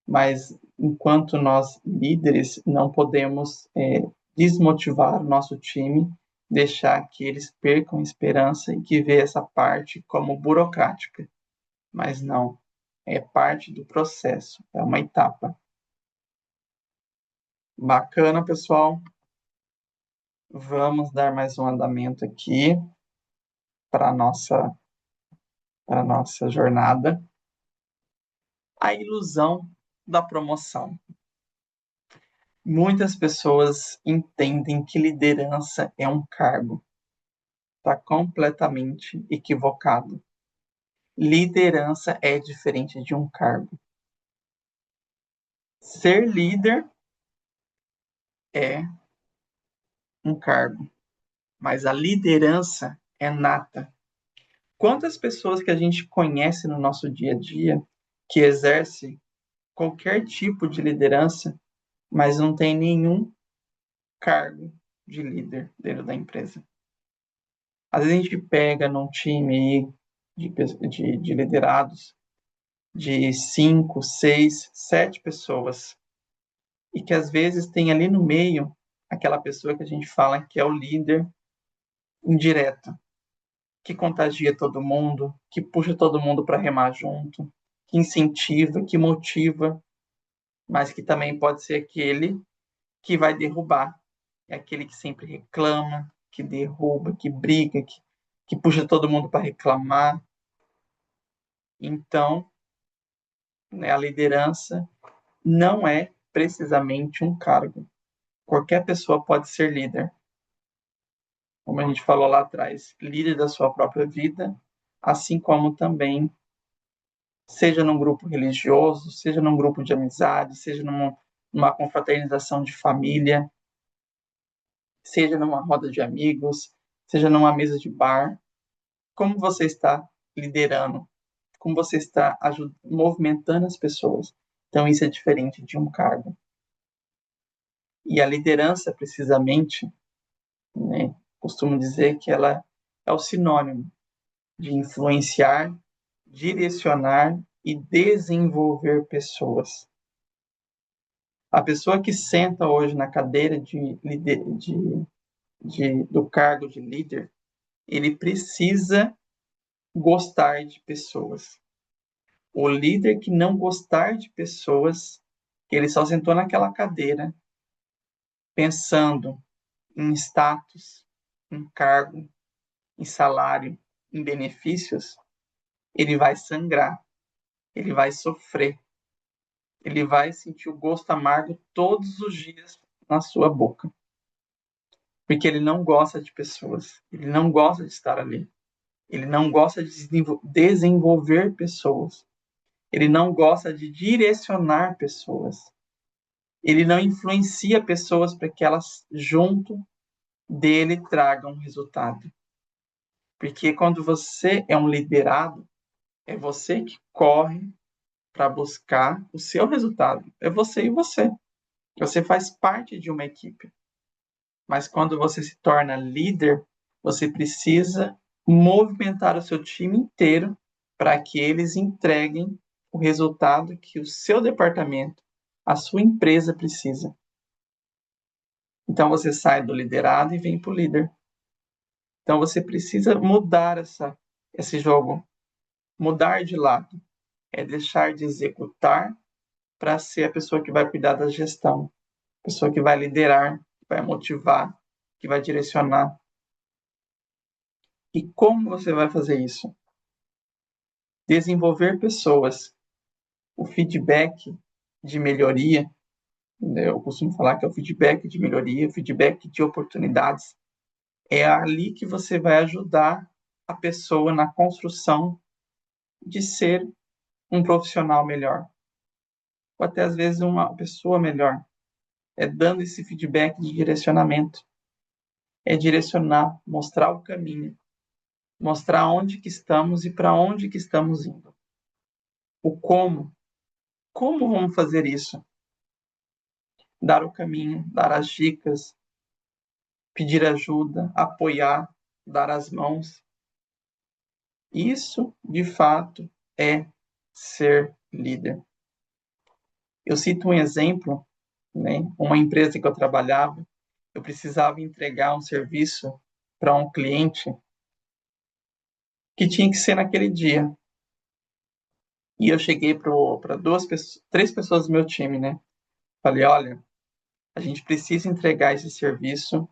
Mas enquanto nós líderes não podemos desmotivar o nosso time, deixar que eles percam esperança e que vê essa parte como burocrática. Mas não, é parte do processo, é uma etapa. Bacana, pessoal. Vamos dar mais um andamento aqui para a nossa jornada. A ilusão da promoção. Muitas pessoas entendem que liderança é um cargo. Está completamente equivocado. Liderança é diferente de um cargo. Ser líder é um cargo, mas a liderança é nata. Quantas pessoas que a gente conhece no nosso dia a dia que exerce qualquer tipo de liderança, mas não tem nenhum cargo de líder dentro da empresa? Às vezes a gente pega num time de liderados de 5, 6, 7 pessoas e que às vezes tem ali no meio aquela pessoa que a gente fala que é o líder indireto, que contagia todo mundo, que puxa todo mundo para remar junto, que incentiva, que motiva, mas que também pode ser aquele que vai derrubar. É aquele que sempre reclama, que derruba, que briga, que puxa todo mundo para reclamar. Então, né, a liderança não é precisamente um cargo. Qualquer pessoa pode ser líder. Como a gente falou lá atrás, líder da sua própria vida, assim como também, seja num grupo religioso, seja num grupo de amizade, seja numa confraternização de família, seja numa roda de amigos, seja numa mesa de bar, como você está liderando, como você está movimentando as pessoas. Então, isso é diferente de um cargo. E a liderança, precisamente, né, costumo dizer que ela é o sinônimo de influenciar, direcionar e desenvolver pessoas. A pessoa que senta hoje na cadeira do cargo de líder, ele precisa gostar de pessoas. O líder que não gostar de pessoas, ele só sentou naquela cadeira pensando em status, em cargo, em salário, em benefícios, ele vai sangrar, ele vai sofrer, ele vai sentir o gosto amargo todos os dias na sua boca. Porque ele não gosta de pessoas, ele não gosta de estar ali, ele não gosta de desenvolver pessoas, ele não gosta de direcionar pessoas, ele não influencia pessoas para que elas, junto dele, tragam resultado. Porque quando você é um liderado, é você que corre para buscar o seu resultado. É você e você. Você faz parte de uma equipe. Mas quando você se torna líder, você precisa movimentar o seu time inteiro para que eles entreguem o resultado que o seu departamento, a sua empresa precisa. Então você sai do liderado e vem para o líder. Então você precisa mudar esse jogo, mudar de lado. É deixar de executar para ser a pessoa que vai cuidar da gestão, pessoa que vai liderar, que vai motivar, que vai direcionar. E como você vai fazer isso? Desenvolver pessoas. O feedback de melhoria, né, eu costumo falar que é o feedback de melhoria, o feedback de oportunidades. É ali que você vai ajudar a pessoa na construção de ser um profissional melhor, ou até às vezes uma pessoa melhor. É dando esse feedback de direcionamento. É direcionar, mostrar o caminho, mostrar onde que estamos e para onde que estamos indo. O como. Como vamos fazer isso? Dar o caminho, dar as dicas, pedir ajuda, apoiar, dar as mãos. Isso, de fato, é ser líder. Eu cito um exemplo, né? Uma empresa que eu trabalhava, eu precisava entregar um serviço para um cliente que tinha que ser naquele dia. E eu cheguei para três pessoas do meu time, né? Falei, olha, a gente precisa entregar esse serviço,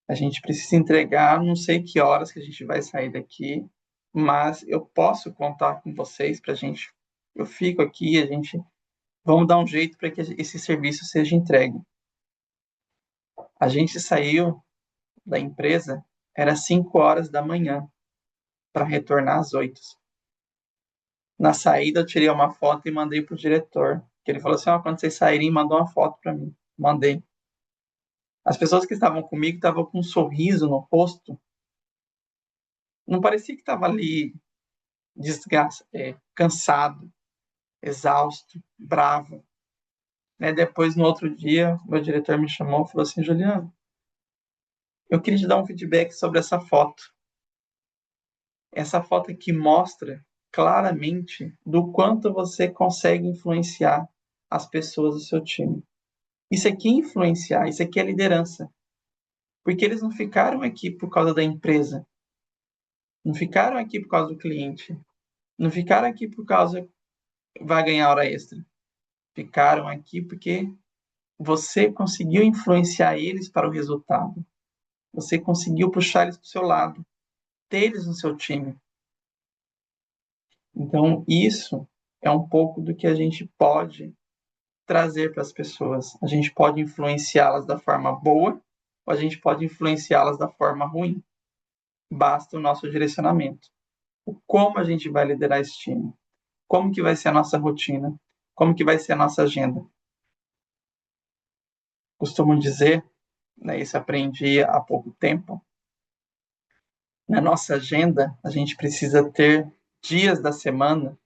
a gente precisa entregar, não sei que horas que a gente vai sair daqui, mas eu posso contar com vocês para a gente. Eu fico aqui, a gente vamos dar um jeito para que esse serviço seja entregue. A gente saiu da empresa, era 5 horas da manhã, para retornar às 8. Na saída, eu tirei uma foto e mandei pro diretor. Que ele falou assim: oh, quando vocês saírem, mandou uma foto para mim. Mandei. As pessoas que estavam comigo estavam com um sorriso no rosto. Não parecia que estava ali cansado, exausto, bravo. Né? Depois, no outro dia, meu diretor me chamou e falou assim: Juliano, eu queria te dar um feedback sobre essa foto. Essa foto aqui mostra claramente do quanto você consegue influenciar as pessoas do seu time. Isso aqui é influenciar, isso aqui é liderança. Porque eles não ficaram aqui por causa da empresa, não ficaram aqui por causa do cliente, não ficaram aqui por causa que vai ganhar hora extra. Ficaram aqui porque você conseguiu influenciar eles para o resultado. Você conseguiu puxar eles para o seu lado, ter eles no seu time. Então, isso é um pouco do que a gente pode trazer para as pessoas. A gente pode influenciá-las da forma boa ou a gente pode influenciá-las da forma ruim. Basta o nosso direcionamento. Como a gente vai liderar esse time? Como que vai ser a nossa rotina? Como que vai ser a nossa agenda? Costumo dizer, né, isso aprendi há pouco tempo, na nossa agenda a gente precisa ter dias da semana,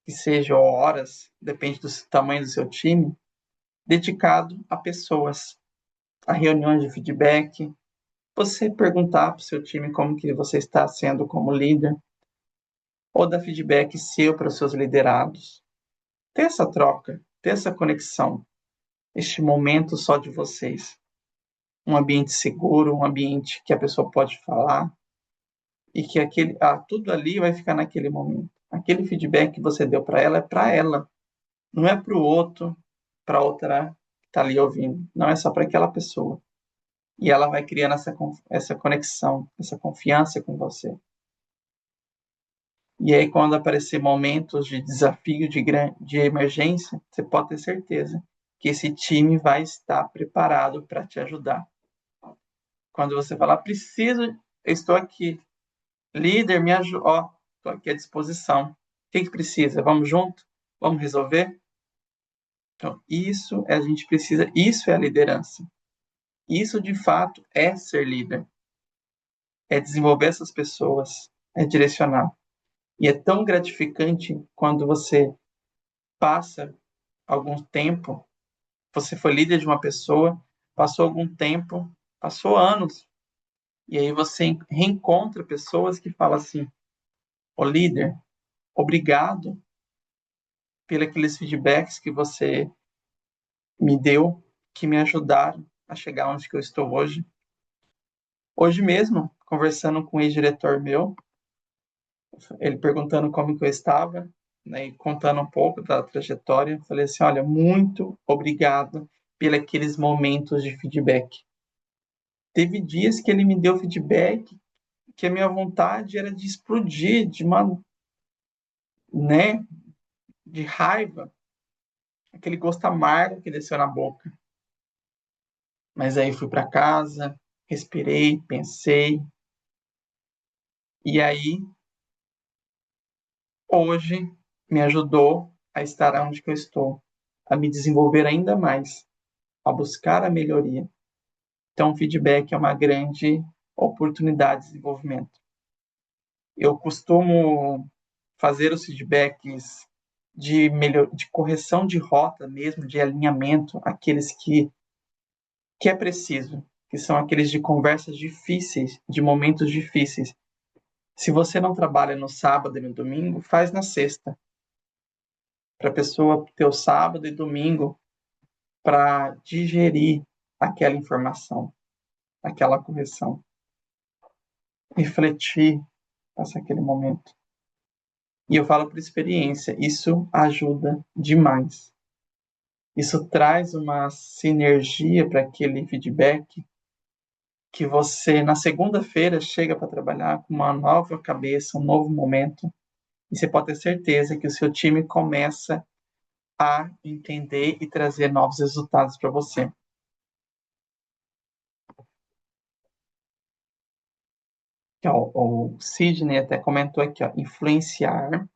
que sejam horas, depende do tamanho do seu time, dedicado a pessoas, a reuniões de feedback, você perguntar para o seu time como que você está sendo como líder, ou dar feedback seu para os seus liderados. Ter essa troca, ter essa conexão, este momento só de vocês. Um ambiente seguro, um ambiente que a pessoa pode falar e que tudo ali vai ficar naquele momento. Aquele feedback que você deu para ela é para ela, não é para o outro, para outra que está ali ouvindo. Não é só para aquela pessoa. E ela vai criando essa conexão, essa confiança com você. E aí, quando aparecer momentos de desafio, de emergência, você pode ter certeza que esse time vai estar preparado para te ajudar. Quando você falar, preciso, eu estou aqui. Líder, me ajuda. Ó, estou aqui à disposição. O que precisa? Vamos junto? Vamos resolver? Então, isso a gente precisa, isso é a liderança. Isso, de fato, é ser líder. É desenvolver essas pessoas, é direcionar. E é tão gratificante quando você passa algum tempo, você foi líder de uma pessoa, passou algum tempo, passou anos, e aí você reencontra pessoas que falam assim: ô líder, obrigado pelos aqueles feedbacks que você me deu, que me ajudaram a chegar onde que eu estou hoje. Hoje mesmo, conversando com um ex-diretor meu, ele perguntando como que eu estava, né, e contando um pouco da trajetória, falei assim, olha, muito obrigado pelos aqueles momentos de feedback. Teve dias que ele me deu feedback que a minha vontade era de explodir, né, de raiva, aquele gosto amargo que desceu na boca. Mas aí fui para casa, respirei, pensei, e aí hoje me ajudou a estar onde eu estou, a me desenvolver ainda mais, a buscar a melhoria. Então, o feedback é uma grande oportunidade de desenvolvimento. Eu costumo fazer os feedbacks de correção de rota mesmo, de alinhamento, aqueles que é preciso, que são aqueles de conversas difíceis, de momentos difíceis. Se você não trabalha no sábado e no domingo, faz na sexta, para a pessoa ter o sábado e domingo para digerir aquela informação, aquela correção, refletir, passar aquele momento. E eu falo por experiência, isso ajuda demais. Isso traz uma sinergia para aquele feedback que você, na segunda-feira, chega para trabalhar com uma nova cabeça, um novo momento, e você pode ter certeza que o seu time começa a entender e trazer novos resultados para você. O Sidney até comentou aqui, ó, influenciar,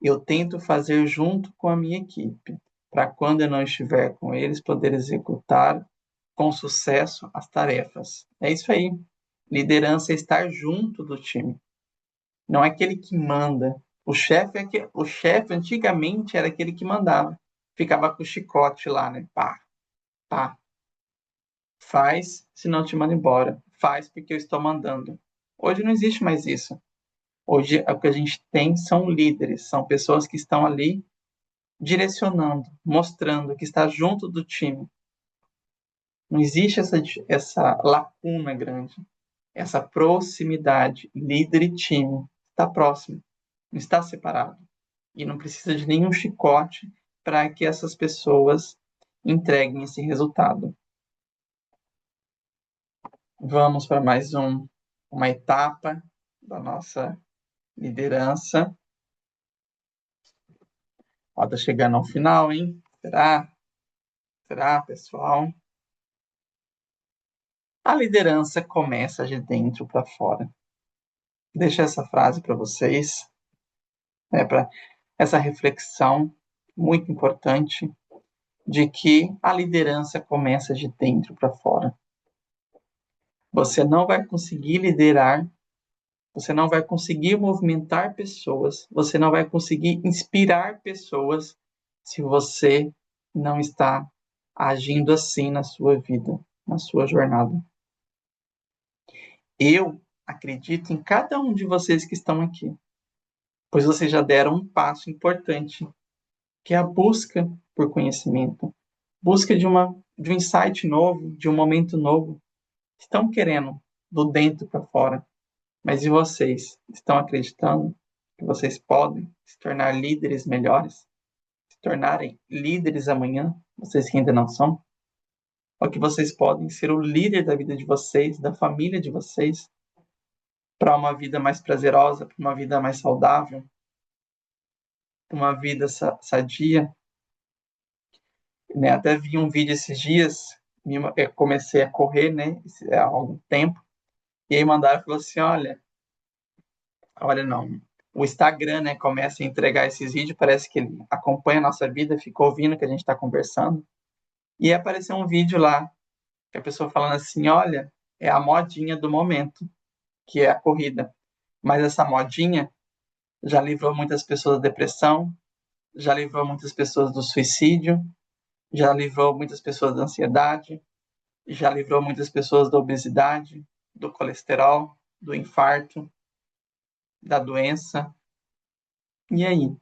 eu tento fazer junto com a minha equipe, para quando eu não estiver com eles, poder executar com sucesso as tarefas. É isso aí. Liderança é estar junto do time. Não é aquele que manda. O chefe antigamente era aquele que mandava. Ficava com o chicote lá, né? Pá, pá. Faz, senão te mando embora. Faz porque eu estou mandando. Hoje não existe mais isso. Hoje o que a gente tem são líderes, são pessoas que estão ali direcionando, mostrando que está junto do time. Não existe essa lacuna grande, essa proximidade, líder e time. Está próximo, não está separado. E não precisa de nenhum chicote para que essas pessoas entreguem esse resultado. Vamos para mais uma etapa da nossa liderança. Ó, tá chegando ao final, hein? Será? Será, pessoal? A liderança começa de dentro para fora. Deixa essa frase para vocês, né, para essa reflexão muito importante de que a liderança começa de dentro para fora. Você não vai conseguir liderar, você não vai conseguir movimentar pessoas, você não vai conseguir inspirar pessoas se você não está agindo assim na sua vida, na sua jornada. Eu acredito em cada um de vocês que estão aqui, pois vocês já deram um passo importante, que é a busca por conhecimento, busca de um insight novo, de um momento novo. Estão querendo do dentro para fora, mas e vocês? Estão acreditando que vocês podem se tornar líderes melhores? Se tornarem líderes amanhã? Vocês que ainda não são? Ou que vocês podem ser o líder da vida de vocês, da família de vocês, para uma vida mais prazerosa, para uma vida mais saudável, para uma vida sadia? Né? Até vi um vídeo esses dias, eu comecei a correr, né, há algum tempo, e aí mandaram e falou assim, olha não, o Instagram, né, começa a entregar esses vídeos, parece que ele acompanha a nossa vida, fica ouvindo o que a gente está conversando, e aí apareceu um vídeo lá, que a pessoa falando assim, olha, é a modinha do momento, que é a corrida, mas essa modinha já livrou muitas pessoas da depressão, já livrou muitas pessoas do suicídio, já livrou muitas pessoas da ansiedade, já livrou muitas pessoas da obesidade, do colesterol, do infarto, da doença. E aí?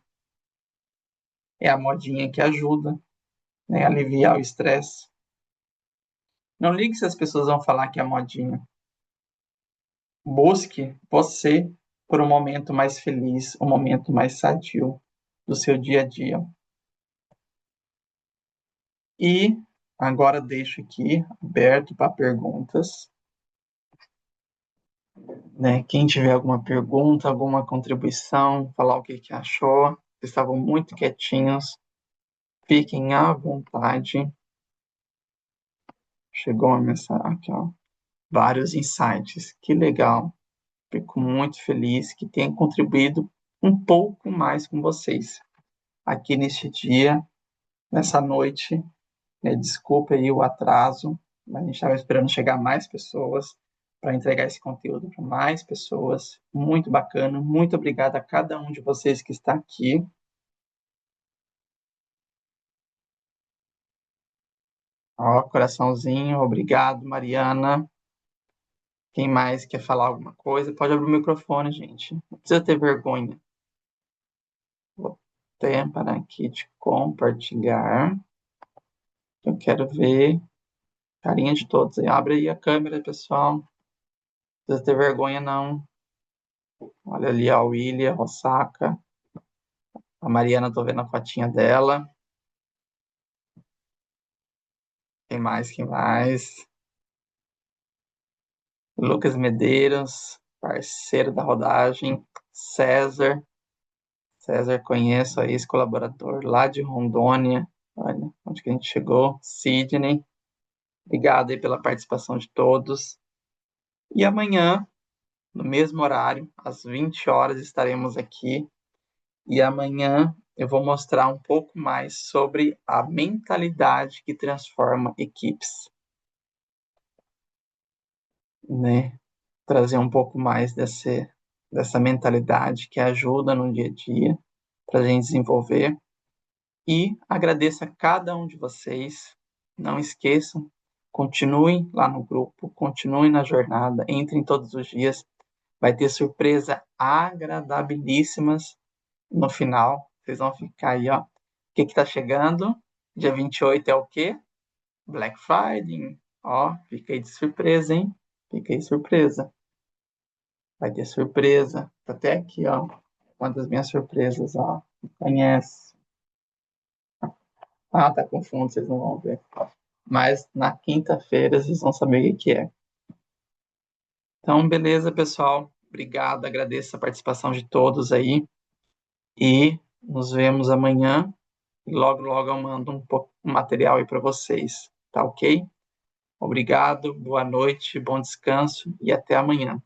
É a modinha que ajuda, né, a aliviar o estresse. Não ligue se as pessoas vão falar que é modinha. Busque você por um momento mais feliz, um momento mais sadio. do seu dia a dia. E agora deixo aqui aberto para perguntas, né? Quem tiver alguma pergunta, alguma contribuição, falar o que achou, vocês estavam muito quietinhos, fiquem à vontade. Chegou uma mensagem aqui, ó. Vários insights, que legal. Fico muito feliz que tenha contribuído um pouco mais com vocês aqui neste dia, nessa noite, né? Desculpa aí o atraso, mas a gente estava esperando chegar mais pessoas para entregar esse conteúdo para mais pessoas. Muito bacana. Muito obrigado a cada um de vocês que está aqui. Ó, coraçãozinho. Obrigado, Mariana. Quem mais quer falar alguma coisa? Pode abrir o microfone, gente. Não precisa ter vergonha. Vou até parar aqui de compartilhar. Eu quero ver a carinha de todos. Abre aí a câmera, pessoal. Não precisa ter vergonha, não. Olha ali a William Rossaca. A Mariana, tô vendo a fotinha dela. Quem mais? Quem mais? Lucas Medeiros, parceiro da rodagem. César. César, conheço, ex-colaborador lá de Rondônia. Olha, onde que a gente chegou. Sidney. Obrigado aí pela participação de todos. E amanhã, no mesmo horário, às 20 horas, estaremos aqui. E amanhã eu vou mostrar um pouco mais sobre a mentalidade que transforma equipes, né? Trazer um pouco mais dessa mentalidade que ajuda no dia a dia para a gente desenvolver. E agradeço a cada um de vocês. Não esqueçam, continuem lá no grupo, continuem na jornada, entrem todos os dias. Vai ter surpresa agradabilíssimas no final. Vocês vão ficar aí, ó. O que que tá chegando? Dia 28 é o quê? Black Friday. Ó, fica aí de surpresa, hein? Fica aí surpresa. Vai ter surpresa. Tá até aqui, ó. Uma das minhas surpresas, ó. Conhece. Ah, tá com fundo, vocês não vão ver. Mas na quinta-feira vocês vão saber o que que é. Então, beleza, pessoal. Obrigado, agradeço a participação de todos aí. E nos vemos amanhã. E logo, logo eu mando um material aí para vocês. Tá ok? Obrigado, boa noite, bom descanso e até amanhã.